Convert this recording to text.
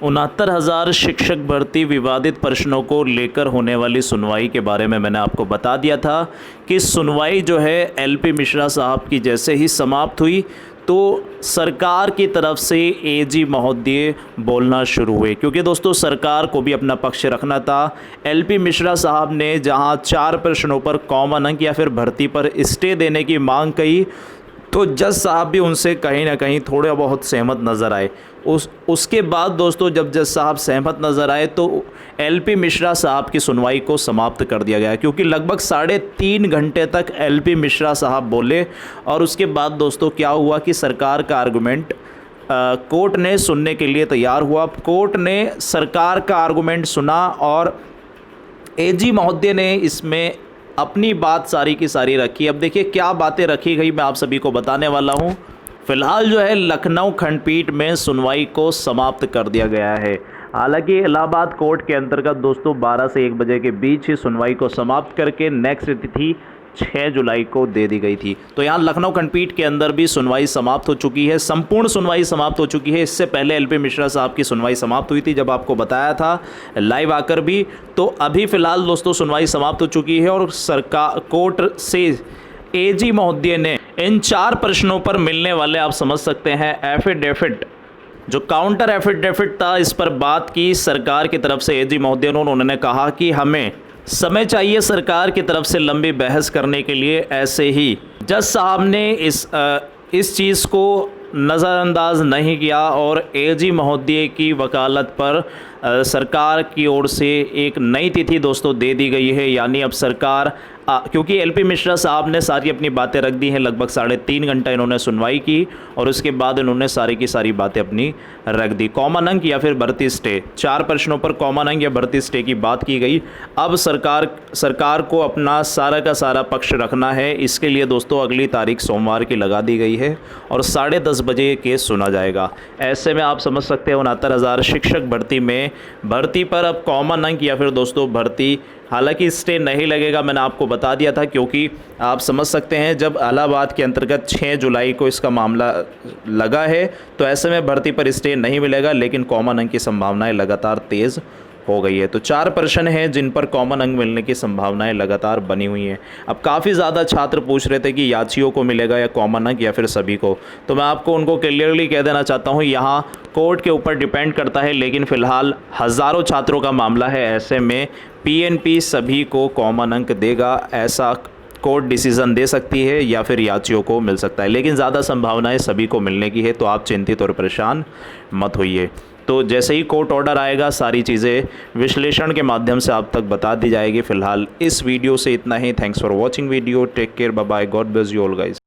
69,000 शिक्षक भर्ती विवादित प्रश्नों को लेकर होने वाली सुनवाई के बारे में मैंने आपको बता दिया था कि सुनवाई जो है एलपी मिश्रा साहब की जैसे ही समाप्त हुई तो सरकार की तरफ से एजी महोदय बोलना शुरू हुए, क्योंकि दोस्तों सरकार को भी अपना पक्ष रखना था। एलपी मिश्रा साहब ने जहां 4 प्रश्नों पर कॉमन अंक या फिर भर्ती पर स्टे देने की मांग की, तो जज साहब भी उनसे कहीं ना कहीं थोड़े बहुत सहमत नज़र आए। उसके बाद दोस्तों जब जज साहब सहमत नज़र आए तो एलपी मिश्रा साहब की सुनवाई को समाप्त कर दिया गया, क्योंकि लगभग 3.5 घंटे तक एलपी मिश्रा साहब बोले। और उसके बाद दोस्तों क्या हुआ कि सरकार का आर्गूमेंट कोर्ट ने सुनने के लिए तैयार हुआ। कोर्ट ने सरकार का आर्गूमेंट सुना और एजी महोदय ने इसमें अपनी बात सारी की सारी रखी। अब देखिए क्या बातें रखी गई, मैं आप सभी को बताने वाला हूं। फिलहाल जो है लखनऊ खंडपीठ में सुनवाई को समाप्त कर दिया गया है। हालांकि इलाहाबाद कोर्ट के अंतर्गत दोस्तों 12 से 1 बजे के बीच ही सुनवाई को समाप्त करके नेक्स्ट तिथि 6 जुलाई को दे दी गई थी। तो यहाँ लखनऊ खंडपीठ के अंदर भी सुनवाई समाप्त हो चुकी है, संपूर्ण सुनवाई समाप्त हो चुकी है। इससे पहले एलपी मिश्रा साहब की सुनवाई समाप्त हुई थी, जब आपको बताया था लाइव आकर भी। तो अभी फ़िलहाल दोस्तों सुनवाई समाप्त हो चुकी है और सरकार कोर्ट से एजी महोदय ने इन 4 प्रश्नों पर मिलने वाले, आप समझ सकते हैं, एफिडेविट, जो काउंटर एफिडेविट था, इस पर बात की सरकार की तरफ से एजी महोदय ने। उन्होंने कहा कि हमें समय चाहिए सरकार की तरफ से लंबी बहस करने के लिए। ऐसे ही जज साहब ने इस चीज़ को नज़रअंदाज नहीं किया और एजी महोदय की वकालत पर सरकार की ओर से एक नई तिथि दोस्तों दे दी गई है। यानी अब सरकार क्योंकि एलपी मिश्रा साहब ने सारी अपनी बातें रख दी हैं, लगभग 3.5 घंटा इन्होंने सुनवाई की और उसके बाद इन्होंने सारी की सारी बातें अपनी रख दी। कॉमन अंक या फिर भर्ती स्टे, 4 प्रश्नों पर कॉमन अंक या भर्ती स्टे की बात की गई। अब सरकार को अपना सारा का सारा पक्ष रखना है। इसके लिए दोस्तों अगली तारीख सोमवार की लगा दी गई है और 10:30 बजे ये केस सुना जाएगा। ऐसे में आप समझ सकते हैं 69,000 शिक्षक भर्ती पर अब कॉमन अंक या फिर दोस्तों भर्ती, हालांकि स्टे नहीं लगेगा, मैंने आपको बता दिया था, क्योंकि आप समझ सकते हैं जब इलाहाबाद के अंतर्गत 6 जुलाई को इसका मामला लगा है तो ऐसे में भर्ती पर स्टे नहीं मिलेगा, लेकिन कॉमन अंक की संभावनाएं लगातार तेज़ हो गई है। तो 4 प्रश्न हैं जिन पर कॉमन अंक मिलने की संभावनाएं लगातार बनी हुई हैं। अब काफ़ी ज़्यादा छात्र पूछ रहे थे कि याचियों को मिलेगा या कॉमन अंक या फिर सभी को, तो मैं आपको उनको क्लियरली कह देना चाहता हूं, यहाँ कोर्ट के ऊपर डिपेंड करता है, लेकिन फ़िलहाल हज़ारों छात्रों का मामला है। ऐसे में पीएनपी सभी को कॉमन अंक देगा, ऐसा कोर्ट डिसीज़न दे सकती है या फिर याचियों को मिल सकता है, लेकिन ज़्यादा संभावनाएं सभी को मिलने की है। तो आप चिंतित और परेशान मत होइए। तो जैसे ही कोर्ट ऑर्डर आएगा सारी चीज़ें विश्लेषण के माध्यम से आप तक बता दी जाएगी। फ़िलहाल इस वीडियो से इतना ही। Thanks for watching video. Take care, bye bye, God bless you all guys.